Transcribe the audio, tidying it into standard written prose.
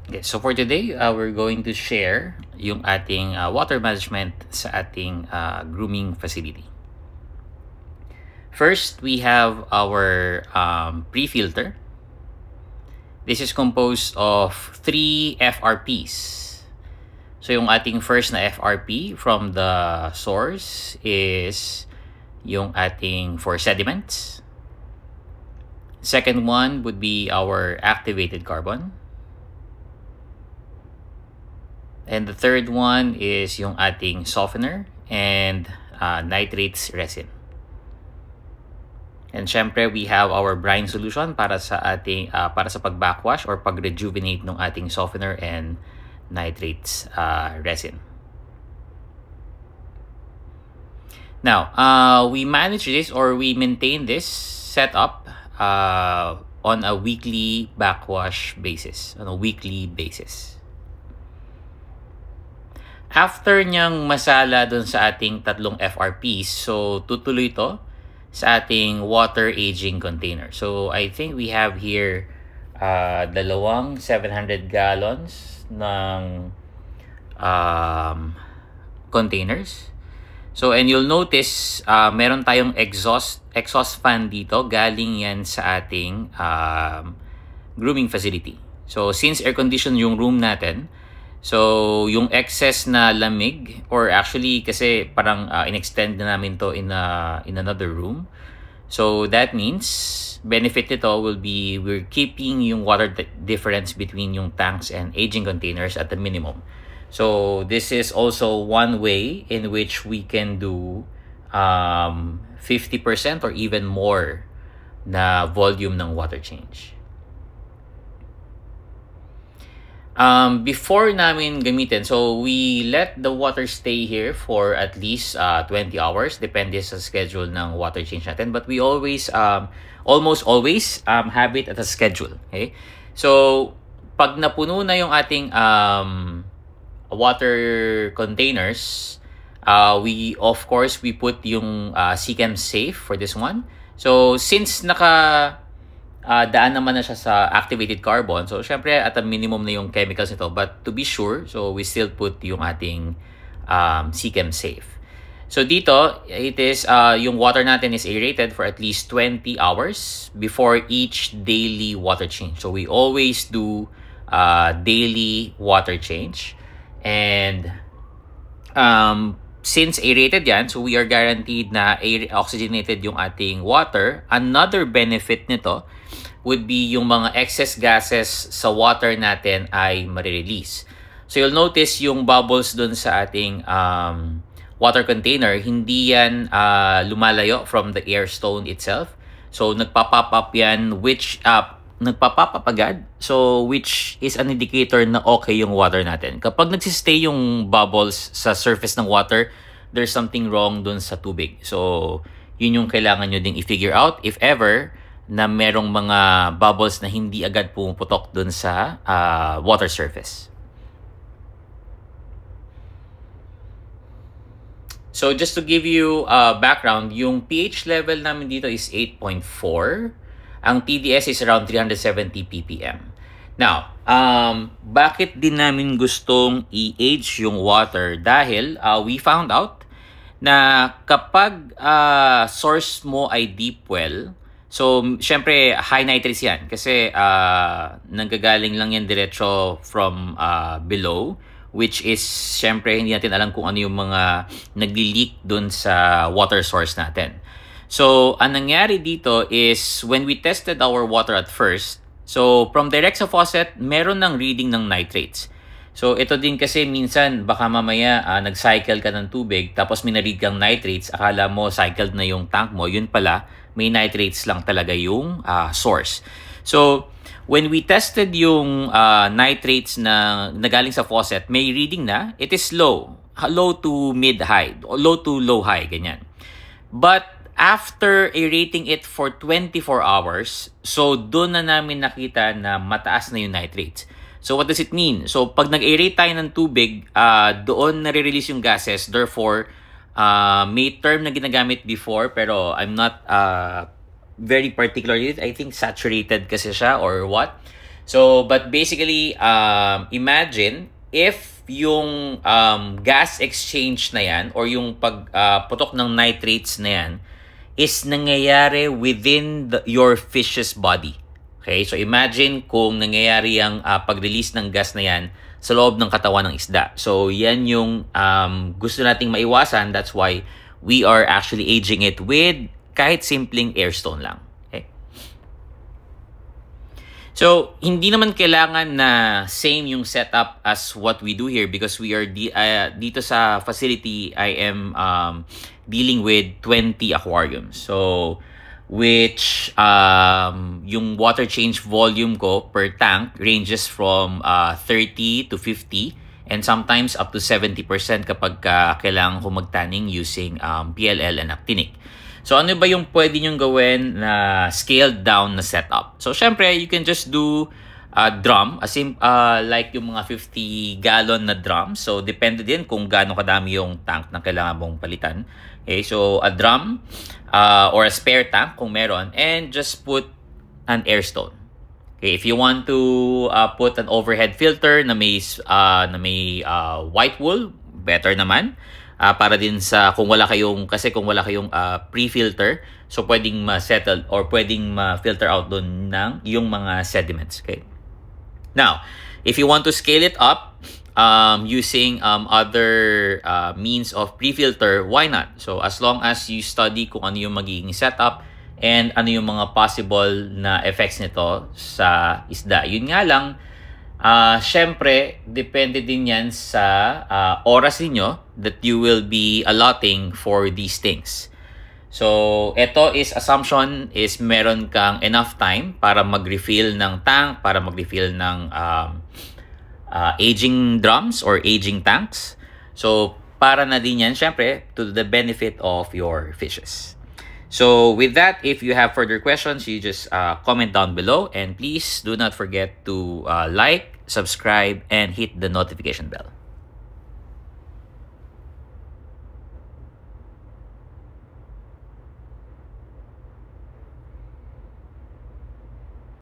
Okay, so for today, we're going to share yung ating water management sa ating grooming facility. First, we have our pre-filter. This is composed of 3 FRPs. So yung ating first na FRP from the source is yung ating for sediments. Second one would be our activated carbon. And the third one is yung ating softener and nitrates resin. And syempre, we have our brine solution para sa ating para sa pag-backwash or pag-rejuvenate ng ating softener and nitrates resin. Now, we manage this or we maintain this setup on a weekly backwash basis, on a weekly basis. After niyang masala dun sa ating tatlong FRPs, so tutuloy to sa ating water aging container. So I think we have here dalawang 700 gallons ng containers. So and you'll notice meron tayong exhaust fan dito, galing yan sa ating grooming facility. So since air conditioned yung room natin, so yung excess na lamig, or actually kasi parang in-extend na namin to in another room. So that means benefit nito will be we're keeping yung water difference between yung tanks and aging containers at the minimum. So this is also one way in which we can do 50% or even more na volume ng water change. Before namin gamitin, so we let the water stay here for at least 20 hours, depende sa schedule ng water change natin. But we always, almost always, have it at a schedule. Okay? So, pag napuno na yung ating water containers, we put yung Seachem Safe for this one. So, since daan naman na siya sa activated carbon. So, syempre, at a minimum na yung chemicals nito. But to be sure, so we still put yung ating Seachem Safe. So, dito, it is, yung water natin is aerated for at least 20 hours before each daily water change. So, we always do daily water change. And, since aerated yan, so we are guaranteed na oxygenated yung ating water. Another benefit nito would be yung mga excess gases sa water natin ay marirelease. So you'll notice yung bubbles dun sa ating water container, hindi yan lumalayo from the air stone itself. So nagpa-pop up yan, nagpa-pop up agad. So which is an indicator na okay yung water natin. Kapag nagsistay yung bubbles sa surface ng water, there's something wrong dun sa tubig. So yun yung kailangan nyo ding i-figure out if ever na merong mga bubbles na hindi agad pumuputok dun sa water surface. So just to give you background, yung pH level namin dito is 8.4. Ang TDS is around 370 ppm. Now, bakit din namin gustong i-age yung water? Dahil we found out na kapag source mo ay deep well, so syempre high nitrates yan kasi nanggagaling lang yan diretso from below, which is syempre hindi natin alam kung ano yung mga nagli-leak dun sa water source natin. So ang nangyari dito is when we tested our water at first, so from direct sa faucet, meron ng reading ng nitrates. So ito din kasi minsan baka mamaya nag-cycle ka ng tubig tapos may na-read kang nitrates, akala mo cycled na yung tank mo, yun pala may nitrates lang talaga yung source. So when we tested yung nitrates na nagaling sa faucet, may reading na, it is low to mid-high, low to low-high, ganyan. But after aerating it for 24 hours, so doon na namin nakita na mataas na yung nitrates. So what does it mean? So pag nag-aerate tayo ng tubig, doon nare-release yung gases. Therefore, may term na ginagamit before pero I'm not very particular with it. I think saturated kasi siya or what. So, but basically, imagine if yung gas exchange na yan or yung pagputok ng nitrates na yan is nangyayari within your fish's body. Okay? So, imagine kung nangyayari ang pag-release ng gas na yan sa loob ng katawan ng isda. So, yan yung gusto nating maiwasan. That's why we are actually aging it with kahit simpleng airstone lang. Okay? So, hindi naman kailangan na same yung setup as what we do here because we are dito sa facility, I am dealing with 20 aquariums. So, which yung water change volume ko per tank ranges from 30 to 50 and sometimes up to 70% kapag kailangan ko magtaning using PLL and actinic. So ano ba yung pwede nyong gawin na scaled down na setup? So syempre, you can just do a drum, like yung mga 50 gallon na drum. So depende din kung gaano kadami yung tank na kailangan mong palitan. Okay, so a drum or a spare tank kung meron, and just put an airstone. Okay, if you want to put an overhead filter na may white wool, better naman. Para din sa kung wala kayong pre-filter, so pwedeng ma-settle or pwedeng ma-filter out doon ng yung mga sediments. Okay. Now, if you want to scale it up using other means of pre-filter, why not? So as long as you study kung ano yung magiging setup and ano yung mga possible na effects nito sa isda. Yun nga lang, syempre, depende din yan sa oras niyo that you will be allotting for these things. So, ito is assumption is meron kang enough time para mag-refill ng tank, para mag-refill ng aging drums or aging tanks. So, para na din yan, syempre, to the benefit of your fishes. So, with that, if you have further questions, you just comment down below. And please do not forget to like, subscribe, and hit the notification bell.